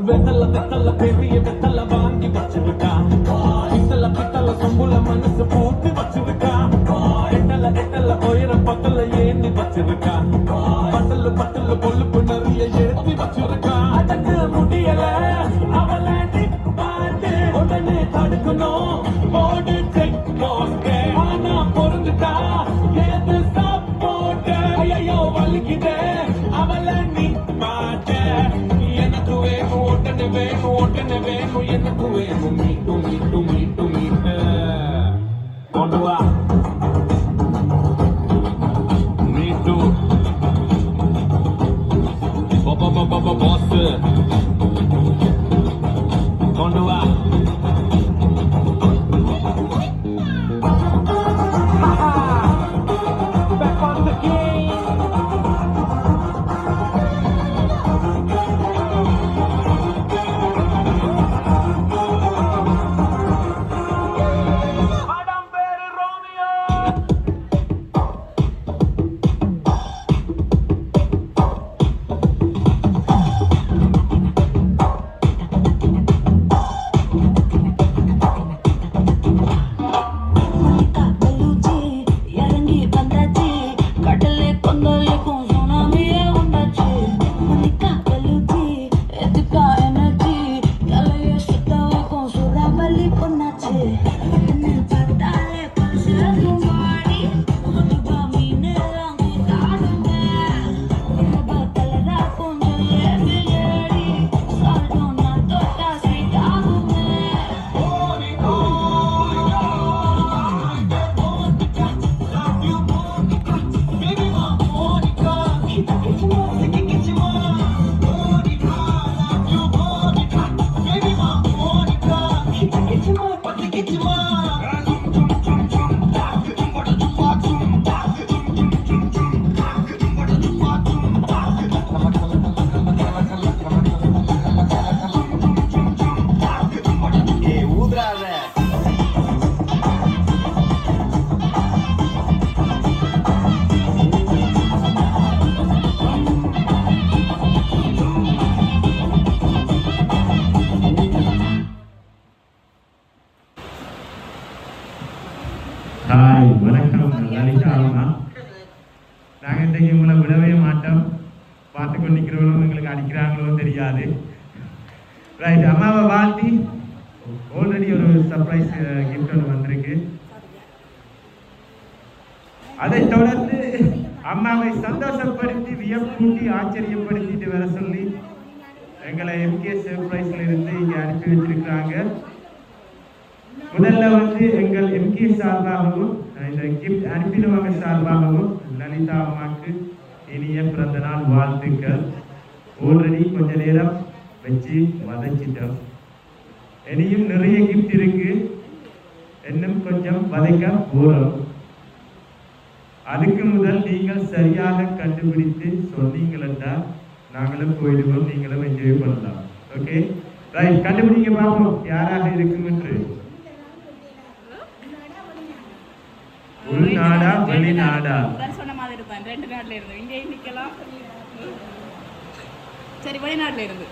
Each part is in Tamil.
வெத்தல வெத்தல பெரிய வெத்தல வாங்கி வச்சிருக்கா பித்தல பித்தல சொம்புல மனசு பூட்டி வச்சிருக்கா எட்டல எட்டல உயரம் பக்கல ஏந்தி வச்சிருக்கா பட்டலு பட்டலு கொழுப்பு நிறைய ஏற்றி வச்சிருக்கா அடக்கு முடியல அவளை பாட்டு உடனே தடுக்கணும் போடு செக் போஸ்ட் ஆனா பொருந்துட்டா ஏது சப்போர்ட் ஐயோ வலிக்குதே அவளை நீ பாட்ட எனக்கு வேணும் ஒட்டனை வேணும் ஒட்டனை வேணும் எனக்கு வேணும் மீட்டு மீட்டு மீட்டு மீட்டு கொண்டு வா மீட்டு பாஸ் கொண்டு வா back on the game madam பேரு ரோமியோ ஹாய் வணக்கம் லலிதா அம்மா. நாங்கள் இன்றைக்கு உங்களை விடவே மாட்டோம். பார்த்து கொண்டிருக்கிறவங்களும் எங்களுக்கு அடிக்கிறாங்களோ தெரியாது. ரைட், அம்மாவை வாழ்த்தி ஆல்ரெடி ஒரு சர்ப்ரைஸ் கிஃப்ட் ஒன்று வந்திருக்கு. அதை தொடர்ந்து அம்மாவை சந்தோஷப்படுத்தி வியப்பூட்டி ஆச்சரியப்படுத்திட்டு வர சொல்லி எங்களை எம்கே சர்ப்ரைஸ்ல இருந்து இங்கே அனுப்பி வச்சிருக்கிறாங்க. முதல்ல வந்து எங்கள் எம்கே சார்பாகவும் இந்த கிஃப்ட் அனுப்பினவங்க சார்பாகவும் லலிதா அம்மாவுக்கு இனிய பிறந்த நாள் வாழ்த்துக்கள். ஆல்ரெடி கொஞ்ச நேரம் வச்சு வதைச்சிட்டோம். இனியும் நிறைய கிஃப்ட் இருக்கு, இன்னும் கொஞ்சம் வதைக்க போறோம். அதுக்கு முதல் நீங்கள் சரியாக கண்டுபிடித்து சொன்னீங்களா நாங்களும் போயிடுவோம், நீங்களும் என்ஜாய் பண்ணலாம். ஓகே ரைட், கண்டுபிடிங்க பார்ப்போம் யாராக இருக்கும் என்று. உள்நாடா வெளிநாடா? சொன்ன மாதிரி இருப்பேன், 2 நாட்டுல இருந்து இங்கே நிக்கலாம். சரி, வெளிநாட்டுல இருந்து.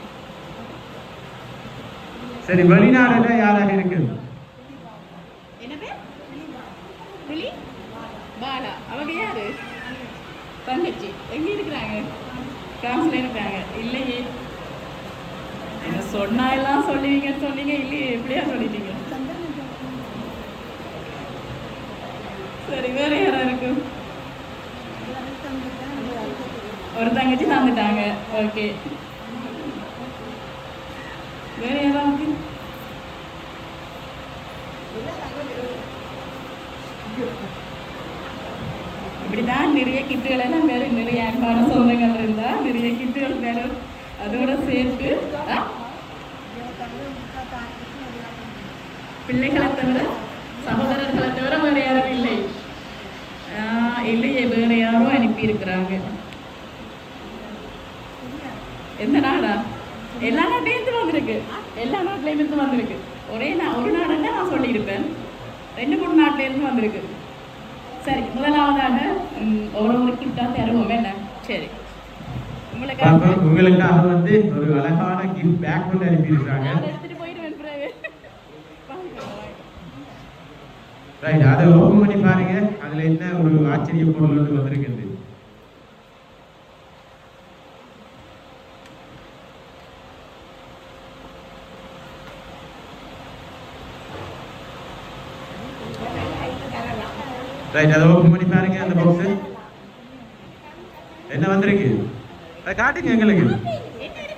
சரி, வெளிநாடுல யாராக இருக்கு? என்ன பேர்? வெளி பாலா. அவங்க யாரு? தங்கச்சி. எங்க இருக்கிறாங்க? பிரான்ஸ்ல இருக்காங்க. இல்லையே, என்ன சொன்னா எல்லாம் சொல்லுவீங்கன்னு சொன்னீங்க, இல்லையே எப்படியா சொல்லிட்டீங்க. சரி, வேற யாரா இருக்கு? ஒரு தங்கச்சி தந்துட்டாங்க. ஓகே, வேற யாராவது? இப்படிதான் நிறைய கிட்டுகள் எல்லாம் வேற, நிறைய அன்பான சொந்தங்கள் இருந்தா நிறைய கிட்டுகள் வேற அதோட சேர்த்து பிள்ளைகளை தவிர சகோதரர்களை தவிர வேற யாரும் இல்லை. இல்லையே, வேற யாரும் அனுப்பி இருக்கிறாங்க. எந்த நாடா? எல்லா நாட்டிலேருந்து வந்திருக்கு, எல்லா நாட்டிலேருந்து வந்திருக்கு. ஒரு நாடுன்னா நான் சொல்லியிருப்பேன், 2-3 நாட்டிலேருந்து வந்திருக்கு. சரி, முதலாவதாக ஒரு கிஃப்டாக தருவோம் என்ன? சரி, உங்களுக்காக வந்து ஒரு அழகான கிஃப்ட் பேக் கொண்டு அனுப்பியிருக்காங்க. எடுத்துட்டு போயிடுவேன் பிறகு. ரைட், அதை ஓபன் பண்ணி பாருங்க. அதுல என்ன ஒரு ஆச்சரிய பொருள் வந்து வந்திருக்குது. ரைட், அதை ஓபன் பண்ணி பாருங்க. அந்த பாக்ஸ் என்ன வந்திருக்கு அதை காட்டுங்க எங்களுக்கு.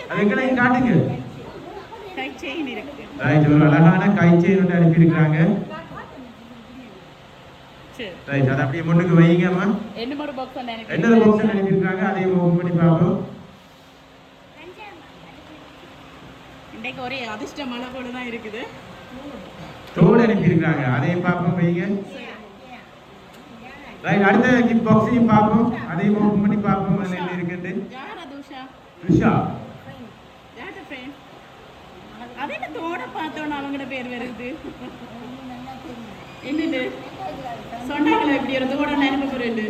அது எங்களுக்கு காட்டுங்க. கை செயின் இருக்கு. ரைட், ஒரு அழகான கை செயின் வந்து அனுப்பியிருக்காங்க. சரி. ரைட், அதை அப்படியே முன்னுக்கு வைங்கம்மா. என்னோட பாக்ஸ் அனுப்பி. என்னோட பாக்ஸ் அனுப்பியிருக்காங்க. அதையும் ஓபன் பண்ணி பார்ப்போம். இன்னைக்கு ஒரே அதிர்ஷ்ட மழை போல தான் இருக்குது. தோடு அனுப்பியிருக்காங்க. அதையும் பார்ப்போம், வைங்க. ரைட், அடுத்த கிஃப்ட் பாக்ஸையும் பார்ப்போம். அதையும் ஓபன் பண்ணி பார்ப்போம். அதுல என்ன இருக்குது. யாரா துஷா? ருஷா. யார்ட்ட ஃப்ரெண்ட்? அதே தோட பார்த்தோன்னா அவங்களோட பேர் வருது. என்னது சொன்னாங்களா இப்படி ஒரு தோட நினைப்பு ஃப்ரெண்டு?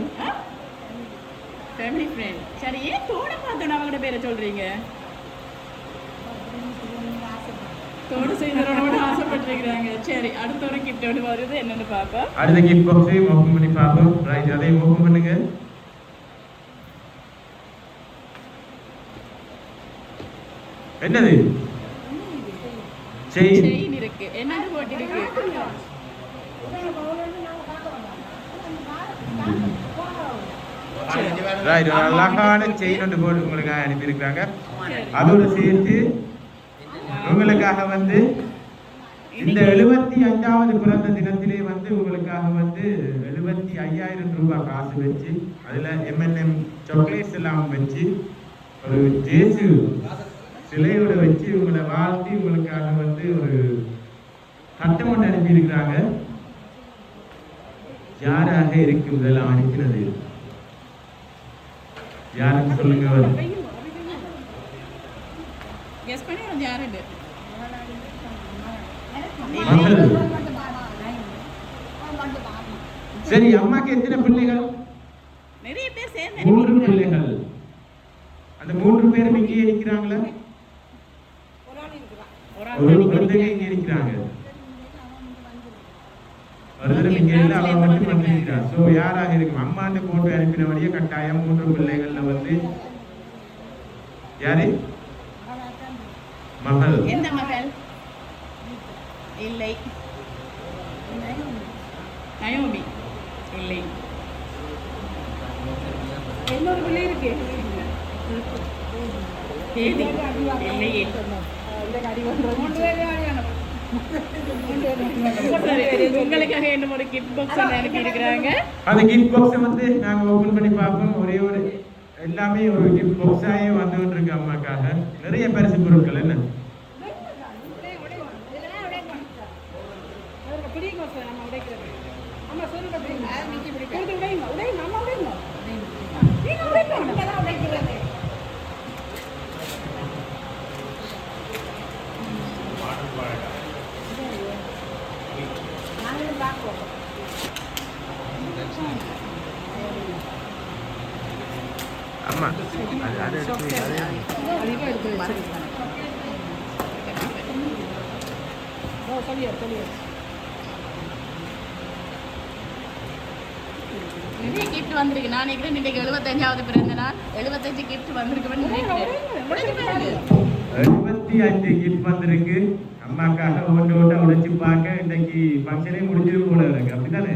Family friend. சரி, ஏன் தோட பார்த்தோன்னா அவங்களோட பேரை சொல்றீங்க? தோடு செய்தவரோட ஆசைப்பட்டிருக்கிறாங்க. சரி, அடுத்த ஒரு கிஃப்டோட வருது என்னன்னு பார்ப்போம். அடுத்த கிஃப்ட் பாக்ஸையும் ஓபன் பண்ணி பார்ப்போம். ரைட், அதையும் ஓபன் பண்ணுங்க. என்னது? செயின் இருக்கு. என்னன்னு போட்டிருக்கு? ரைட், ஒரு அழகான செயின் ஒன்று போட்டு உங்களுக்காக அனுப்பியிருக்காங்க. அதோட சேர்த்து உங்களுக்காக வந்து இந்த 75வது பிறந்த தினத்திலே வந்து உங்களுக்காக வந்து 75,000 ரூபாய் காசு வச்சு அதுல M&M சாக்லேட்ஸ் எல்லாம் வச்சு ஒரு ஜேசு சிலையோட வச்சு உங்களை வாழ்த்தி உங்களுக்காக வந்து ஒரு சட்டம் ஒன்று அனுப்பியிருக்கிறாங்க. யாராக இருக்கும் இதெல்லாம் அனுப்பினது? யாருக்கு சொல்லுங்க. கெஸ் பண்ணி வந்து யாருன்னு. சரி, அம்மாக்கு எத்தனை பிள்ளைகள்? நிறைய பேர் சேர்ந்து 3 பிள்ளைகள். அந்த 3 பேரும் இங்கே இருக்கிறாங்களா? ஒரு குழந்தை இங்கே இருக்கிறாங்க. ஒருத்தர் இங்கே இல்ல, அவ மட்டும் வந்திருக்கிறார். சோ யாராக இருக்கும்? அம்மாண்ட போட்டு அனுப்பினவரையே கட்டாயம் 3 பிள்ளைகள்ல வந்து யாரு? மகள். எந்த மகள்? இல்லை. நயோமி. இல்லை. இன்னொரு பிள்ளை இருக்கு. தேதி. இல்லையே. உங்களுக்காக என்ன ஒரு கிஃப்ட் பாக்ஸ் அனுப்பி இருக்கிறாங்க. அந்த கிஃப்ட் பாக்ஸை வந்து நாங்க ஓபன் பண்ணி பார்ப்போம். ஒரே ஒரு எல்லாமே ஒரு கிஃப்ட் பாக்ஸாயே வந்துட்டு இருக்கு அம்மாக்காக. நிறைய பரிசு பொருட்கள். என்ன அம்மா நிறைய கிஃப்ட் வந்திருக்கு. நான் நினைக்கிறேன் இன்னைக்கு 75வது பிறந்த நாள். 75 கிஃப்ட் வந்திருக்குன்னு நினைக்கிறேன். 75 கிஃப்ட் வந்திருக்கு. அம்மாக்காக ஒன்று ஒன்று உழைச்சி பார்க்க இன்னைக்கு ஃபங்க்ஷனே முடிஞ்சது போல இருக்கு. அப்படித்தானே?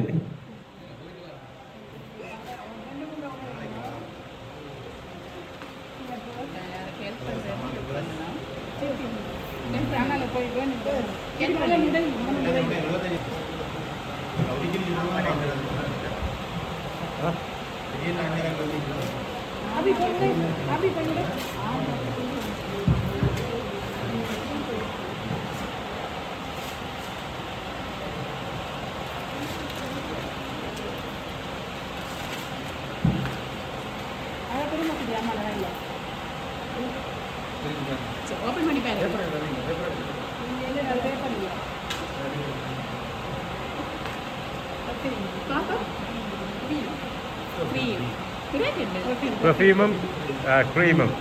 ஓபன் பண்ணி பாரு. பெர்ஃப்யூமும் க்ரீமும்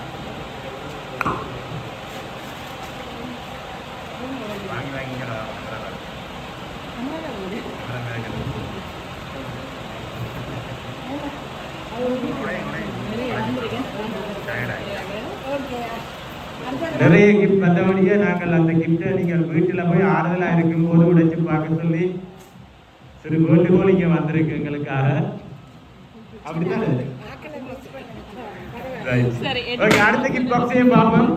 நிறைய கிஃப்ட் வந்தபடியே நாங்கள் அந்த கிஃப்டை நீங்கள் வீட்டில் போய் ஆறுதலாக இருக்கும்போது உடைச்சு பார்க்க சொல்லி சிறு வேண்டுகோள் இங்கே வந்திருக்கு எங்களுக்காக. அப்படித்தானே? சரி, ஓகே, அடுத்த கிஃப்ட் பாக்ஸையும் பார்ப்போம்.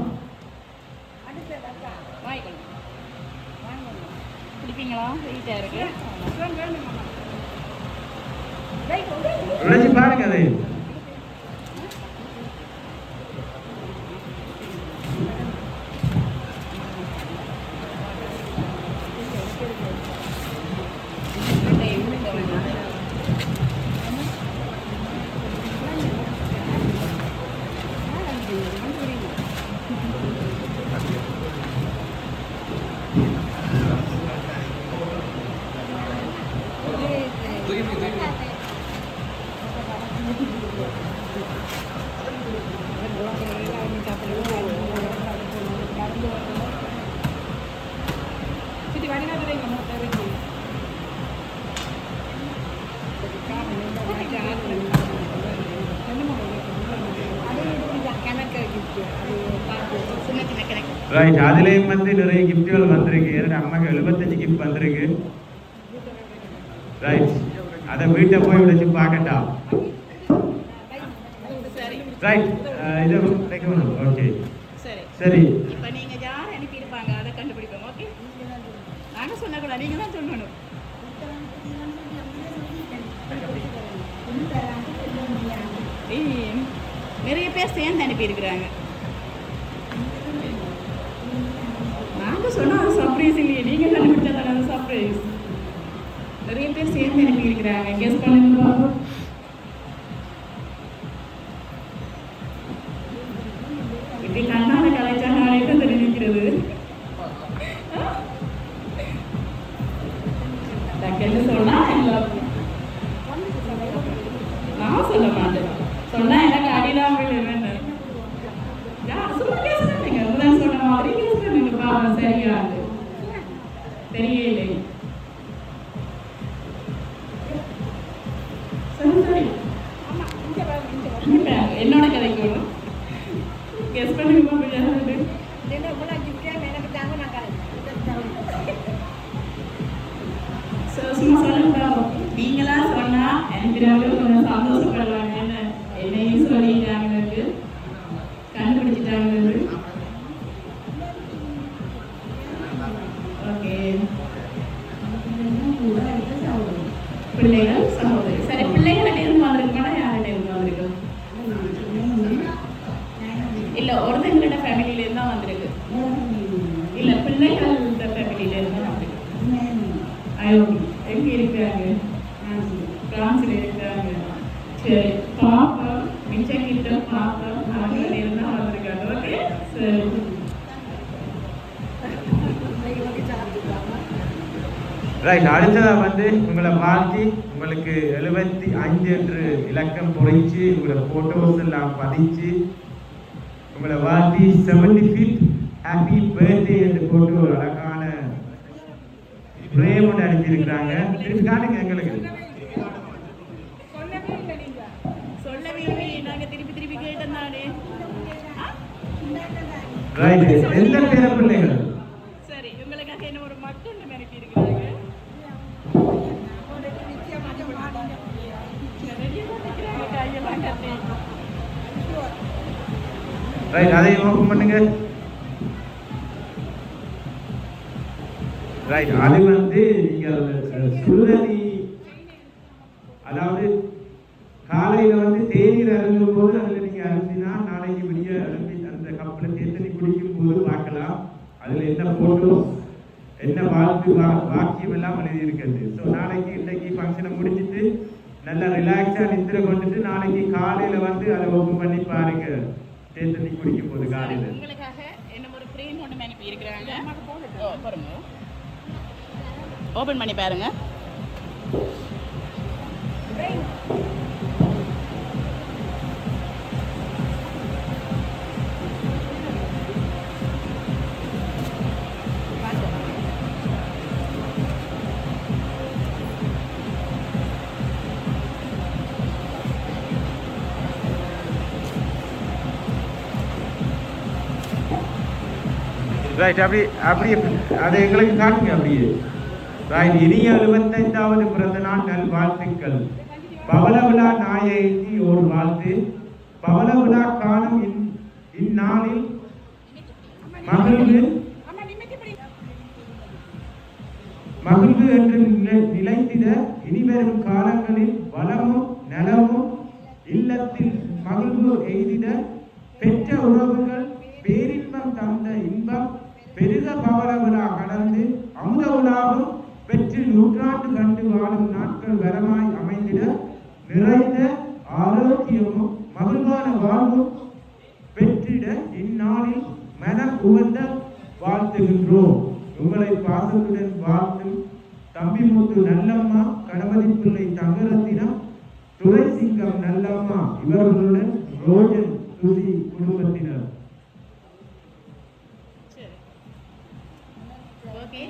பிடிப்பீங்களா? வெயிட்டாக இருக்கு. உடைச்சு பாருங்க அதை. ரைட், அதுலேயும் வந்து நிறைய கிஃப்ட்டுகள் வந்திருக்கு. என்னோட அம்மாக்கு 75 கிஃப்ட் வந்திருக்கு. ரைட், அதை வீட்டை போய் உடைச்சு பார்க்கட்டா. ரைட், இது வைக்கணும். ஓகே, சரி. இப்போ நீங்கள் யார் அனுப்பியிருப்பாங்க அதை கண்டுபிடிப்போம். ஓகே, நாங்கள் சொன்னக்கூடாது, நீங்கள் தான் சொல்லணும். நிறைய பேர் சேர்ந்து அனுப்பியிருக்கிறாங்க. நாங்கள் சொன்னால் அது சர்ப்ரைஸ் இல்லையே, நீங்கள் கண்டுபிடிச்சா தானே அது சர்ப்ரைஸ். நிறைய பேர் சேர்ந்து அனுப்பியிருக்கிறாங்க. கெஸ் பண்ணுங்க. இப்படி கண்ணால கலைச்சாங்க தெரிவிக்கிறது. டக்குன்னு சொன்னா நான் சொல்ல மாட்டேன். சொன்னா எனக்கு அடிதான் வேணும். சும்மா பேசுறீங்க, முதல் சொன்ன மாதிரி பேசுறீங்க. பாவம், சரியா தெரியலை. சரி, என்னோட கதைக்கு வரும். கெஸ் பண்ணுங்க. சும்மா சொல்லுங்க. நீங்களா சொன்னா எனக்கு கொஞ்சம் சந்தோஷப்படுவாங்க. என்னையும் சொல்லிட்டாங்க, கண்டுபிடிச்சிட்டாங்க. ஓகே, பிள்ளைகள் சகோதரி. சரி, பிள்ளைகள் இருந்து வந்திருக்கோம்னா யார்கிட்ட இருந்து வந்திருக்கு? இல்ல, ஒருத்தங்களோட ஃபேமிலியில இருந்து தான் வந்திருக்கு. இல்ல, பிள்ளைகள் ஃபேமிலியில இருந்து தான் வந்திருக்கு. எங்க இருக்காங்க? பிரான்ஸ்ல இருக்காங்க. சரி, பாப்பா மிச்சம் கிட்ட பாப்பா அவங்கள இருந்து தான் வந்திருக்காங்க. ஓகே, சரி. ரைட், அடுத்ததாக வந்து உங்களை வாழ்த்தி உங்களுக்கு 75 என்று இலக்கம் பொறிச்சு உங்களோட ஃபோட்டோஸ் எல்லாம் பதிச்சு உங்களை வாழ்த்தி 75th ஹாப்பி பர்த்டே என்று போட்டு ஒரு அழகான பிரேம் ஒன்று அனுப்பியிருக்கிறாங்க. திருப்பி காட்டுங்க எங்களுக்கு. ரைட், எந்த பேர பிள்ளைகள்? சரி, உங்களுக்காக என்ன ஒரு மட்டும் அனுப்பி இருக்கிறாங்க. ரைட், அதையும் ஓப்பன் பண்ணுங்க. ரைட், அது வந்து நீங்கள் சுடுதண்ணி, அதாவது காலையில் வந்து தேநீர் அருந்தும் போது அதில் நீங்கள் அருந்தினா நாளைக்கு விடிய அருந்தி அந்த கப்பில் தேத்தண்ணி குடிக்கும் போது பார்க்கலாம். அதில் என்ன போட்டோ என்ன வாழ்த்து வாக்கியம் எல்லாம் எழுதியிருக்கிறது. ஸோ நாளைக்கு இன்னைக்கு ஃபங்க்ஷனை முடிச்சுட்டு நல்லா ரிலாக்ஸாக நித்திர கொண்டுட்டு நாளைக்கு காலையில் வந்து அதை ஓப்பன் பண்ணி பாருங்க. தேத்தண்ணி குடிக்கும் போது காலையில் உங்களுக்காக என்ன ஒரு ஃப்ரேம் ஒன்று அனுப்பி இருக்கிறாங்க. ஓப்பன் பண்ணி பாருங்க. ரைட், அப்படி அப்படி அதை எங்களுக்கு காட்டுங்க அப்படியே. ரைட், இனிய 75வது பிறந்த நாள் நல்வாழ்த்துக்கள். பவள விழா நாயகி ஒரு வாழ்த்து. பவள விழா காணும் இந்நாளில் மகிழ்வு என்று நிலைத்திட இனிவரும் காலங்களில் வளமும் நலமும் இல்லத்தில் மகிழ்வு எய்திட பெற்ற உறவுகள் பேரின்பம் தந்த இன்பம் பெருக பவள விழா கடந்து அமுத விழாவும் பெற்று நூற்றாண்டு கண்டு வாழும் நாட்கள் வரமாய் அமைந்திட நிறைந்த ஆரோக்கியமும் மகிழ்வான வாழ்வும் பெற்றிட இந்நாளில் மனம் உகந்த வாழ்த்துகின்றோம். உங்களை பாசத்துடன் வாழ்த்தும் தம்பிமுத்து நல்லம்மா, கணபதி பிள்ளை தங்கரத்தினம், துரைசிங்கம் நல்லம்மா இவர்களுடன் ரோஜன் சுசி குடும்பத்தினர். ஓகே,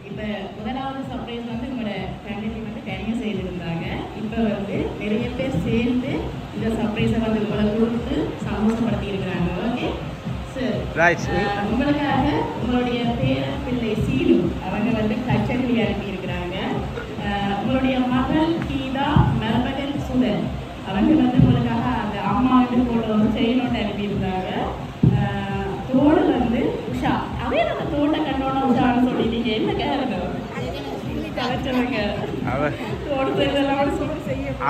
இப்போ முதலாவது சர்ப்ரைஸ் வந்து உங்களோட ஃபேமிலி வந்து தனியாக செய்திருந்தாங்க. இப்போ வந்து நிறைய பேர் சேர்ந்து இந்த சர்ப்ரைஸை வந்து உங்களை கொடுத்து சந்தோஷப்படுத்தி இருக்கிறாங்க. ஓகே சார், உங்களுக்காக உங்களுடைய பேர பிள்ளை சீனு அவங்க வந்து கச்சேரி அனுப்பி இருக்கிறாங்க. உங்களுடைய மகள் கீதா, மருமகன் சுதன் அவங்க வந்து உங்களுக்காக அந்த அம்மா வந்து போட்டோ வந்து செய்யணும்னு அனுப்பியிருந்தாங்க. தோடு வந்து உஷா, அதே நம்ம தோட்டை கண்டோன்னா உஷான்னு சொல்லிட்டீங்க, என்ன கேரளம்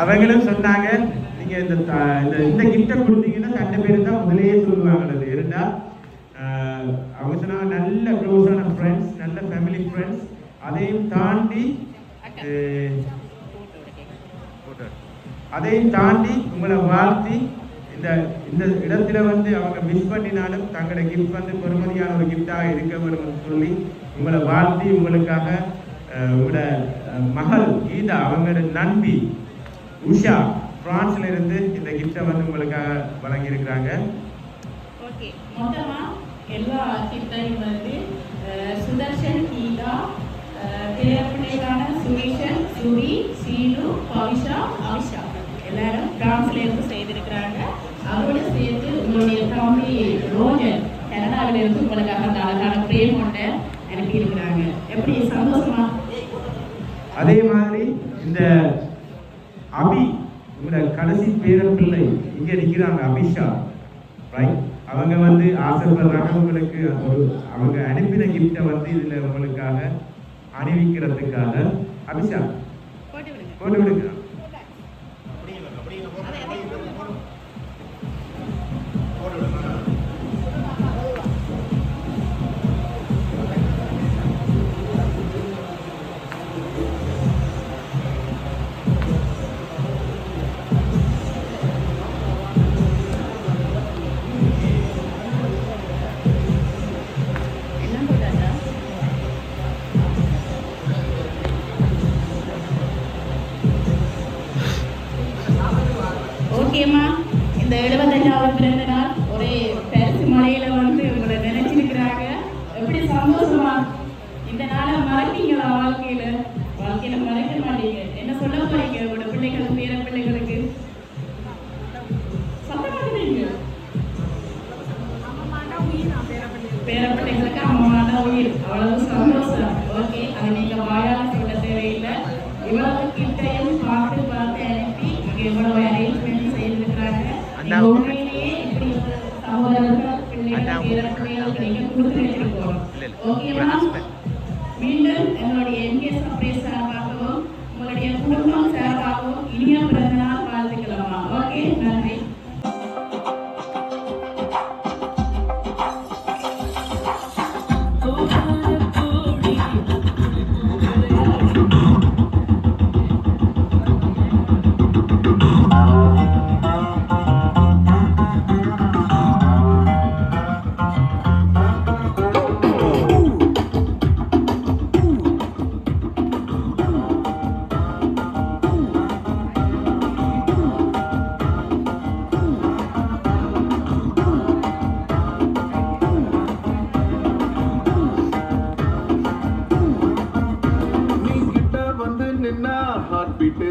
அவங்களும் சொன்னாங்க நீங்க இந்த கிஃப்டை கொடுத்தீங்கன்னா கண்ட பேர் தான் முதலே சொல்லுவாங்க. இருந்தா அவங்க சொன்னாங்க நல்ல க்ளோஸான ஃப்ரெண்ட்ஸ், நல்ல ஃபேமிலி ஃப்ரெண்ட்ஸ். அதையும் தாண்டி உங்களை வாழ்த்தி இந்த இடத்துல வந்து அவங்க மிஸ் பண்ணினாலும் தங்களோட கிஃப்ட் வந்து பெருமதியான ஒரு கிஃப்டாக இருக்க வேண்டும் சொல்லி உங்களை வாழ்த்தி உங்களுக்காக உங்களோட மகள் கீதா, அவங்களோட நண்பி உஷா பிரான்ஸ்ல இருந்து இந்த கிஃப்டை வந்து உங்களுக்காக வழங்கியிருக்கிறாங்க. ஓகே, மொத்தமா எல்லா கிஃப்டையும் வந்து சுதர்ஷன், கீதா, பேரப்பிள்ளைகளான சுரேஷன், சுரி, சீனு, பவிஷா, அவிஷா எல்லாரும் பிரான்ஸ்ல இருந்து செய்திருக்கிறாங்க. அவரோடு சேர்த்து உங்களுடைய தம்பி ரோஜன் கனடாவில இருந்து உங்களுக்காக அந்த அழகான பிரேம் ஒன்றை அனுப்பியிருக்கிறாங்க. எப்படி சந்தோஷமா? அதே மாதிரி இந்த அபி, உங்களோட கடைசி பேரப்பிள்ளை இங்க நிற்கிறாங்க, அபிஷா, ரைட்? அவங்க வந்து ஆசைப்படுறாங்க உங்களுக்கு அவங்க அனுப்பின கிஃப்டை வந்து இதுல உங்களுக்காக அணிவிக்கிறதுக்காக. அபிஷா போட்டு விடுங்க. ஓகேம்மா, இந்த 75வது பிறந்த நாள் ஒரே பரிசு மலையில வந்து உங்களை நினைச்சிருக்கிறாங்க. எப்படி சந்தோஷமா? இந்த நாளை மறக்கீங்களா? வாழ்க்கையில மறக்க மாட்டீங்க. என்ன சொல்ல போறீங்க உங்களோட பிள்ளைகளுக்கு, பேர பிள்ளைகளுக்கு? சொல்ல மாட்டீங்க. பேர பிள்ளைகளுக்கு அம்மாவோட உயிர், அவ்வளவு சந்தோஷம். ஓகே, அதை நீங்க வாயால சொல்ல தேவையில்லை. இவ்வளவு கிட்டையும் பார்த்து அனுப்பி இங்க இவ்வளவு அரேஞ்ச்மெண்ட் செய்திருக்கிறாங்க. உண்மையிலேயே இப்படி ஒரு சகோதரர்கள், பிள்ளைகள், பேரப்பிள்ளைகளுக்கு நீங்க கொடுத்து வச்சிருக்கோம். ஓகேவா? மீண்டும் என்னுடைய எம்கேஎஸ் சர்ப்ரைஸ் சார்பாகவும் உங்களுடைய குடும்பம் சார்பாகவும் இனிய பிறந்தநாள் வாழ்த்துக்கலாமா? ஓகே, நன்றி.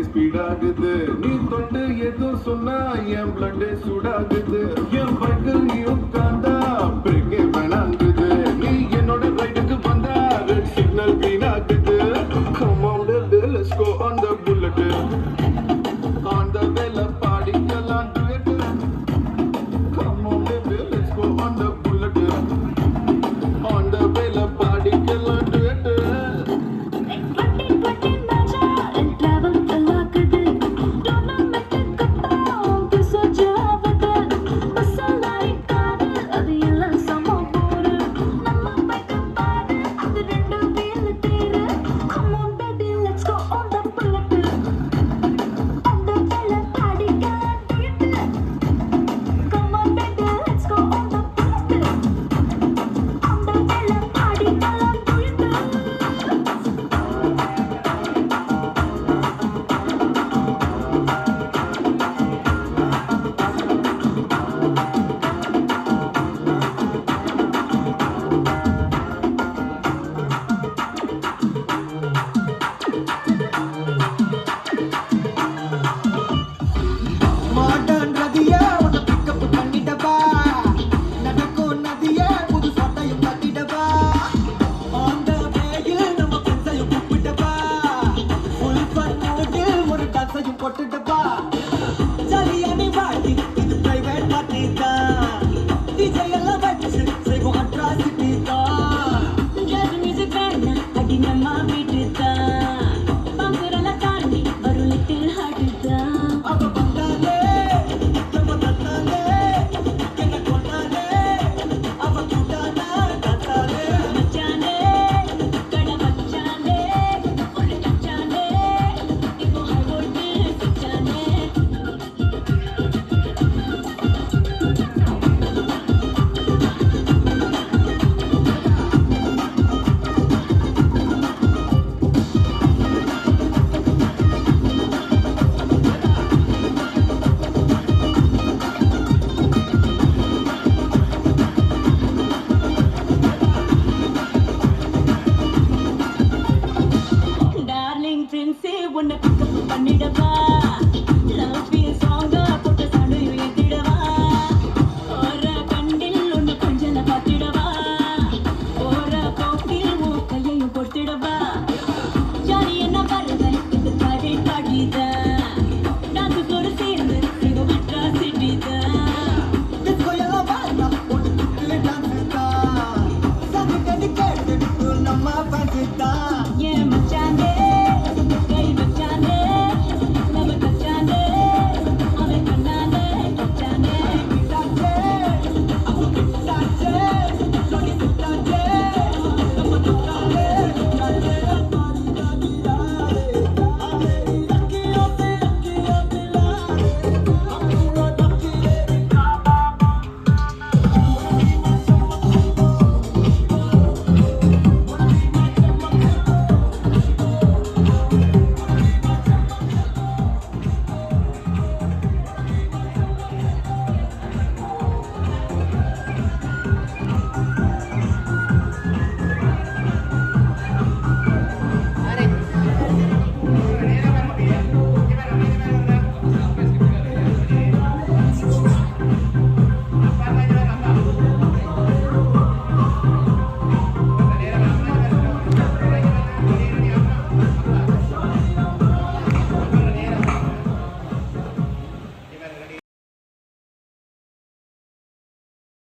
ஸ்பீட் ஆகுது, நீ தொட்டு எதுவும் சொன்னா என் பிளட் சூடாகுது.